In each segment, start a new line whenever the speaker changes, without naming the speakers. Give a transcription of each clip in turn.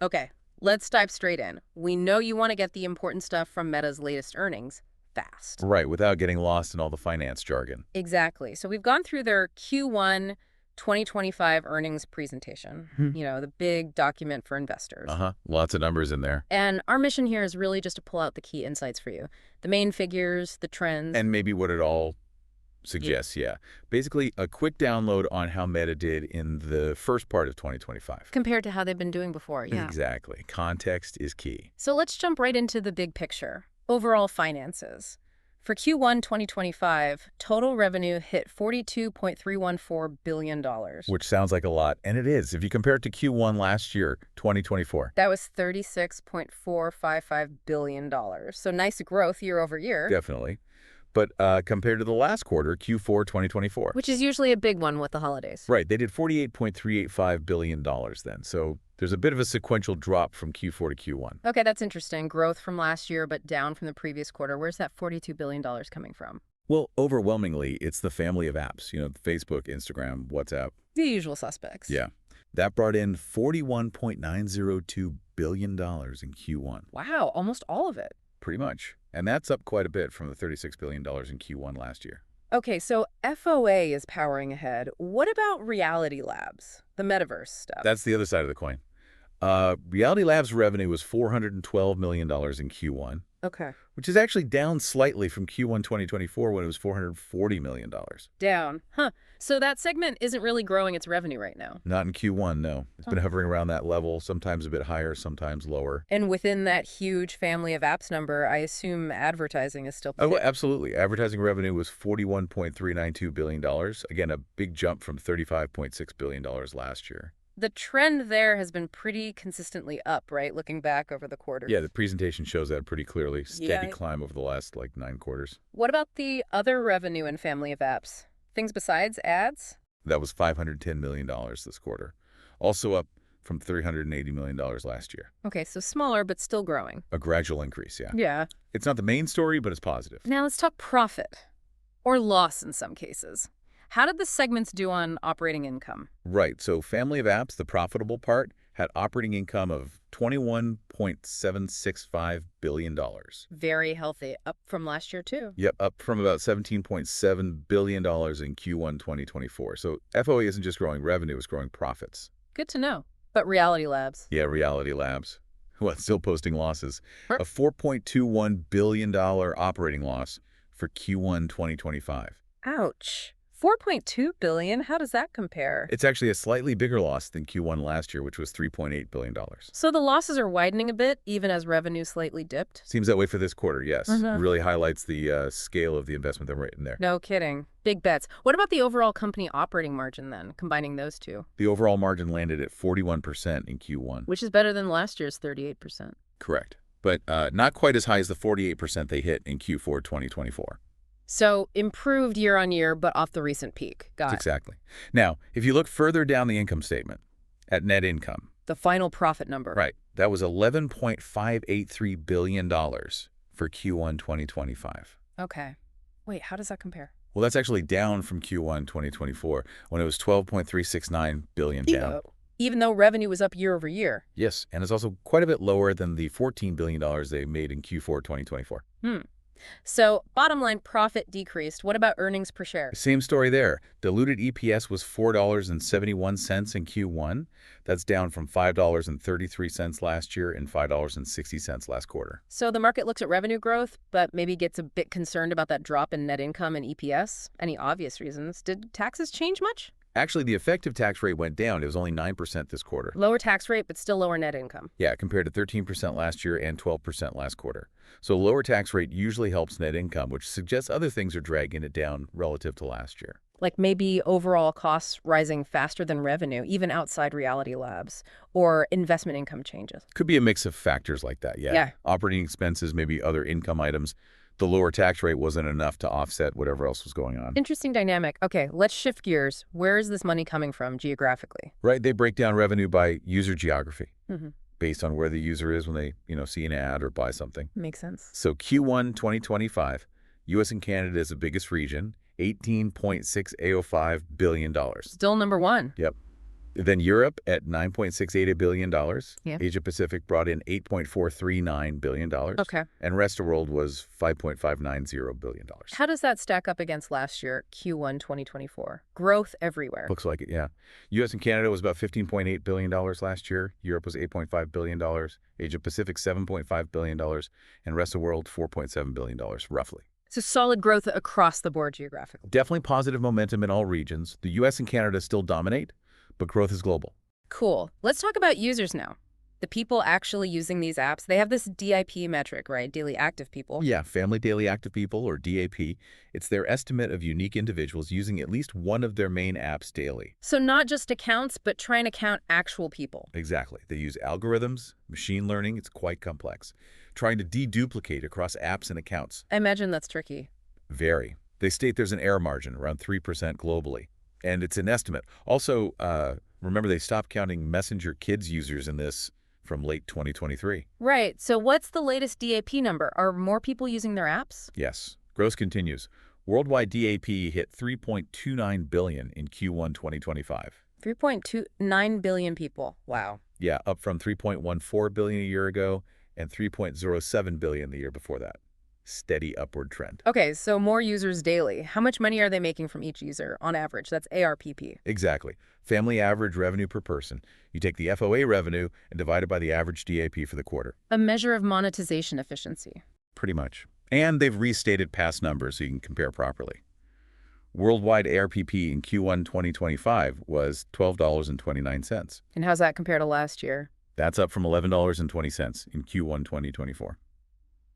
Okay, let's dive straight in. We know you want to get the important stuff from Meta's latest earnings fast.
Right, without getting lost in all the finance jargon.
Exactly. So we've gone through their Q1 2025 earnings presentation,
Hmm.
the big document for investors.
Uh-huh. Lots of numbers in there.
And our mission here is really just to pull out the key insights for you. The main figures, the trends.
And maybe what it all
Yeah.
suggests, yeah. Basically, a quick download on how Meta did in the first part of 2025.
Compared to how they've been doing before, yeah.
Exactly. Context is key.
So let's jump right into the big picture. Overall finances. For Q1 2025, total revenue hit $42.314 billion.
Which sounds like a lot, and it is. If you compare it to Q1 last year, 2024.
That was $36.455 billion. So nice growth year over year.
Definitely. But compared to the last quarter, Q4 2024.
Which is usually a big one with the holidays.
Right, they did $48.385 billion then. So there's a bit of a sequential drop from Q4 to Q1.
Okay, that's interesting. Growth from last year, but down from the previous quarter. Where's that $42 billion coming from?
Well, overwhelmingly, it's the family of apps, Facebook, Instagram, WhatsApp.
The usual suspects.
Yeah. That brought in $41.902 billion in Q1.
Wow, almost all of it.
Pretty much. And that's up quite a bit from the $36 billion in Q1 last year.
Okay, so FOA is powering ahead. What about Reality Labs, the metaverse stuff?
That's the other side of the coin. Reality Labs revenue was $412 million in Q1,
Okay.
which is actually down slightly from Q1 2024 when it was $440 million.
Down. Huh. So that segment isn't really growing its revenue right now.
Not in Q1, no. It's been
Oh.
hovering around that level, sometimes a bit higher, sometimes lower.
And within that huge family of apps number, I assume advertising is still
Oh, absolutely. Advertising revenue was $41.392 billion. Again, a big jump from $35.6 billion last year.
The trend there has been pretty consistently up, right? Looking back over the quarters.
Yeah, the presentation shows that pretty clearly. Steady
Yeah.
climb over the last, 9 quarters.
What about the other revenue in family of apps? Things besides ads?
That was $510 million this quarter. Also up from $380 million last year.
Okay, so smaller, but still growing.
A gradual increase, yeah.
Yeah.
It's not the main story, but it's positive.
Now let's talk profit. Or loss in some cases. How did the segments do on operating income?
Right, so family of apps, the profitable part, had operating income of $21.765 billion.
Very healthy, up from last year too.
Yep, up from about $17.7 billion in Q1 2024. So FOA isn't just growing revenue, it's growing profits.
Good to know. But Reality Labs?
Yeah, Reality Labs. Well, still posting losses.
Huh.
A $4.21 billion operating loss for Q1 2025.
Ouch. 4.2 billion? How does that compare?
It's actually a slightly bigger loss than Q1 last year, which was $3.8 billion.
So the losses are widening a bit, even as revenue slightly dipped?
Seems that way for this quarter, yes.
Mhm.
Really highlights the scale of the investment they're in there.
No kidding. Big bets. What about the overall company operating margin then, combining those two?
The overall margin landed at 41% in Q1.
Which is better than last year's 38%.
Correct. But not quite as high as the 48% they hit in Q4 2024.
So improved year on year, but off the recent peak. Got it.
Exactly. Now, if you look further down the income statement at net income,
The final profit number.
right, that was $11.583 billion for Q1 2025.
Okay. Wait, how does that compare?
Well, that's actually down from Q1 2024 when it was $12.369 billion down.
Even though revenue was up year over year.
Yes, and it's also quite a bit lower than the $14 billion they made in Q4 2024.
So bottom line profit decreased. What about earnings per share?
Same story there. Diluted EPS was $4.71 in Q1. That's down from $5.33 last year and $5.60 last quarter.
So the market looks at revenue growth, but maybe gets a bit concerned about that drop in net income and EPS. Any obvious reasons? Did taxes change much?
Actually, the effective tax rate went down. It was only 9% this quarter.
Lower tax rate, but still lower net income.
Yeah, compared to 13% last year and 12% last quarter. So lower tax rate usually helps net income, which suggests other things are dragging it down relative to last year.
Like maybe overall costs rising faster than revenue, even outside Reality Labs, or investment income changes.
Could be a mix of factors like that, yeah.
Yeah.
Operating expenses, maybe other income items. The lower tax rate wasn't enough to offset whatever else was going on.
Interesting dynamic. Okay, let's shift gears. Where is this money coming from geographically?
Right, they break down revenue by user geography
Mm-hmm.
based on where the user is when they, see an ad or buy something.
Makes sense.
So Q1 2025, U.S. and Canada is the biggest region, $18.6805 billion.
Still number one.
Yep. Then Europe at $9.688 billion.
Yeah.
Asia Pacific brought in $8.439 billion.
Okay.
And rest of the world was $5.590 billion.
How does that stack up against last year, Q1 2024? Growth everywhere.
Looks like it, yeah. U.S. and Canada was about $15.8 billion last year. Europe was $8.5 billion. Asia Pacific, $7.5 billion. And rest of the world, $4.7 billion, roughly.
So solid growth across the board geographically.
Definitely positive momentum in all regions. The U.S. and Canada still dominate, but growth is global.
Cool. Let's talk about users now. The people actually using these apps, they have this DIP metric, right? Daily active people.
Yeah, Family Daily Active People, or DAP. It's their estimate of unique individuals using at least one of their main apps daily.
So not just accounts, but trying to count actual people.
Exactly. They use algorithms, machine learning. It's quite complex. Trying to deduplicate across apps and accounts.
I imagine that's tricky.
Very. They state there's an error margin, around 3% globally. And it's an estimate. Also, remember they stopped counting Messenger Kids users in this from late 2023.
Right. So what's the latest DAP number? Are more people using their apps?
Yes. Growth continues. Worldwide DAP hit 3.29 billion in Q1 2025.
3.29 billion people. Wow.
Yeah, up from 3.14 billion a year ago and 3.07 billion the year before that. Steady upward trend.
Okay, so more users daily. How much money are they making from each user on average? That's ARPP.
Exactly. Family average revenue per person. You take the FOA revenue and divide it by the average DAP for the quarter.
A measure of monetization efficiency.
Pretty much. And they've restated past numbers so you can compare properly. Worldwide ARPP in Q1 2025 was $12.29.
And how's that compare to last year?
That's up from $11.20 in Q1 2024.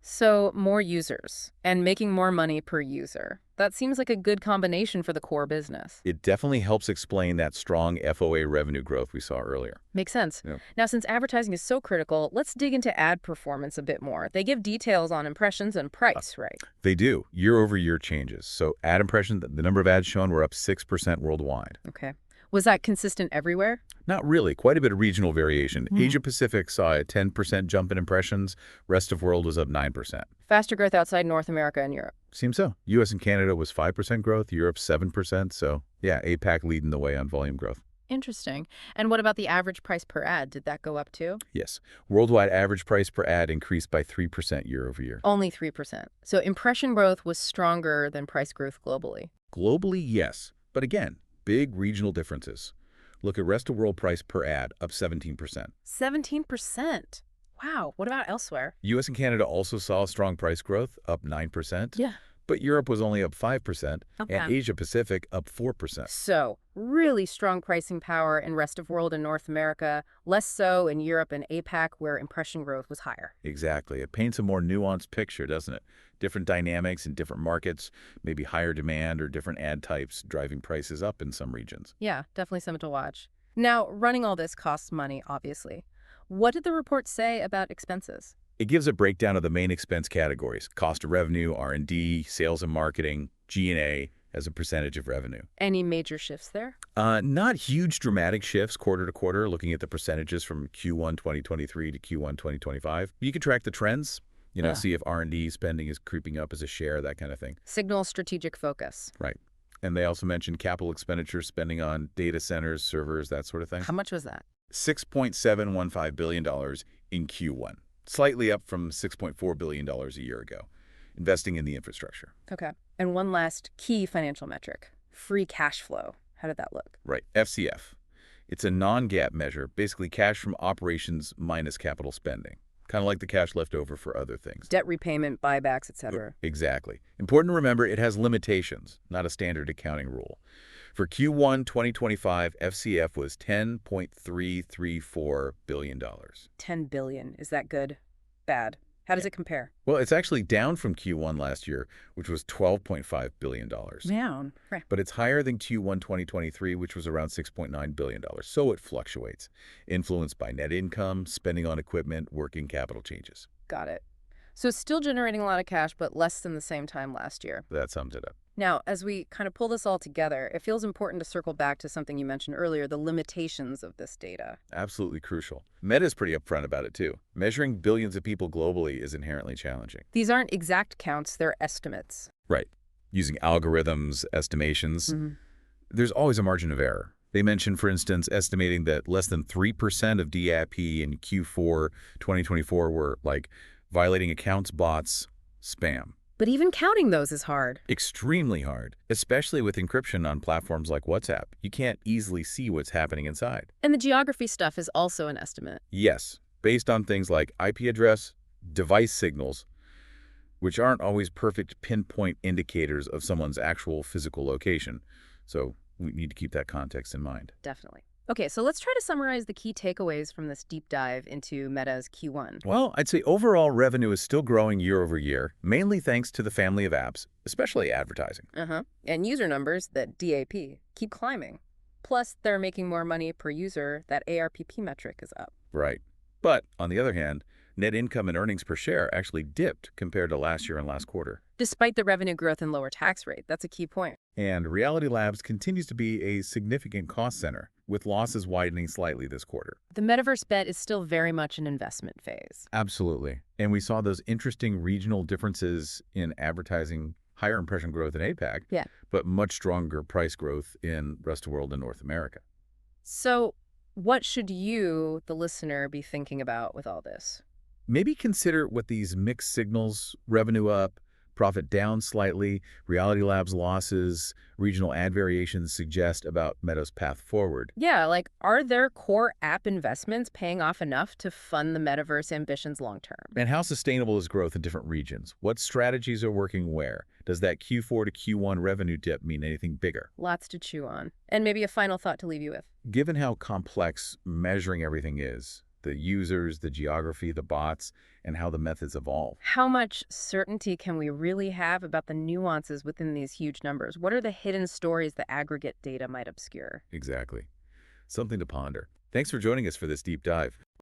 So more users and making more money per user. That seems like a good combination for the core business.
It definitely helps explain that strong FOA revenue growth we saw earlier.
Makes sense.
Yeah.
Now, since advertising is so critical, let's dig into ad performance a bit more. They give details on impressions and price, right?
They do. Year-over-year changes. So ad impressions, the number of ads shown were up 6% worldwide.
Okay. Was that consistent everywhere?
Not really. Quite a bit of regional variation. Asia Pacific saw a 10% jump in impressions. Rest of world was up 9%.
Faster growth outside North America and Europe.
Seems so. U.S. and Canada was 5% growth. Europe 7%. So yeah, APAC leading the way on volume growth.
Interesting. And what about the average price per ad? Did that go up too?
Yes. Worldwide average price per ad increased by 3% year over year.
Only 3%. So impression growth was stronger than price growth globally.
Globally, yes. But again, big regional differences. Look at rest of world price per ad, up 17%.
17%. Wow. What about elsewhere?
U.S. and Canada also saw strong price growth, up 9%.
Yeah.
But Europe was only up 5%,
Okay.
and Asia Pacific up 4%.
So really strong pricing power in rest of world and North America, less so in Europe and APAC where impression growth was higher.
Exactly. It paints a more nuanced picture, doesn't it? Different dynamics in different markets, maybe higher demand or different ad types driving prices up in some regions.
Yeah, definitely something to watch. Now, running all this costs money, obviously. What did the report say about expenses?
It gives a breakdown of the main expense categories: cost of revenue, R&D, sales and marketing, G&A as a percentage of revenue.
Any major shifts there?
Not huge dramatic shifts quarter to quarter, looking at the percentages from Q1 2023 to Q1 2025. You can track the trends,
Yeah.
see if R&D spending is creeping up as a share, that kind of thing.
Signal strategic focus.
Right. And they also mentioned capital expenditure spending on data centers, servers, that sort of thing.
How much was that?
$6.715 billion in Q1, slightly up from $6.4 billion a year ago, investing in the infrastructure.
Okay. And one last key financial metric, free cash flow. How did that look?
Right, FCF. It's a non-GAAP measure, basically cash from operations minus capital spending, kind of like the cash left over for other things.
Debt repayment, buybacks, etc.
Exactly. Important to remember, it has limitations, not a standard accounting rule. For Q1 2025, FCF was $10.334 billion.
10 billion. Is that good? Bad? How does it compare?
Well, it's actually down from Q1 last year, which was $12.5 billion.
Down. Right.
But it's higher than Q1 2023, which was around $6.9 billion. So it fluctuates, influenced by net income, spending on equipment, working capital changes.
Got it. So it's still generating a lot of cash, but less than the same time last year.
That sums it up.
Now, as we kind of pull this all together, it feels important to circle back to something you mentioned earlier, the limitations of this data.
Absolutely crucial. Meta's pretty upfront about it, too. Measuring billions of people globally is inherently challenging.
These aren't exact counts, they're estimates.
Right. Using algorithms, estimations, there's always a margin of error. They mentioned, for instance, estimating that less than 3% of DAP in Q4 2024 were like violating accounts, bots, spam.
But even counting those is hard.
Extremely hard, especially with encryption on platforms like WhatsApp. You can't easily see what's happening inside.
And the geography stuff is also an estimate.
Yes, based on things like IP address, device signals, which aren't always perfect pinpoint indicators of someone's actual physical location. So we need to keep that context in mind.
Definitely. Okay, so let's try to summarize the key takeaways from this deep dive into Meta's Q1.
Well, I'd say overall revenue is still growing year over year, mainly thanks to the family of apps, especially advertising.
And user numbers, that DAP, keep climbing. Plus, they're making more money per user. That ARPP metric is up.
Right. But on the other hand, net income and earnings per share actually dipped compared to last year and last quarter.
Despite the revenue growth and lower tax rate, that's a key point.
And Reality Labs continues to be a significant cost center, with losses widening slightly this quarter.
The metaverse bet is still very much an investment phase.
Absolutely. And we saw those interesting regional differences in advertising, higher impression growth in APAC,
Yeah.
but much stronger price growth in rest of the world and North America.
So what should you, the listener, be thinking about with all this?
Maybe consider what these mixed signals, revenue up, profit down slightly, Reality Labs losses, regional ad variations suggest about Meta's path forward.
Yeah, like, are their core app investments paying off enough to fund the metaverse ambitions long term?
And how sustainable is growth in different regions? What strategies are working where? Does that Q4 to Q1 revenue dip mean anything bigger?
Lots to chew on. And maybe a final thought to leave you with.
Given how complex measuring everything is, the users, the geography, the bots, and how the methods evolve.
How much certainty can we really have about the nuances within these huge numbers? What are the hidden stories the aggregate data might obscure?
Exactly. Something to ponder. Thanks for joining us for this deep dive.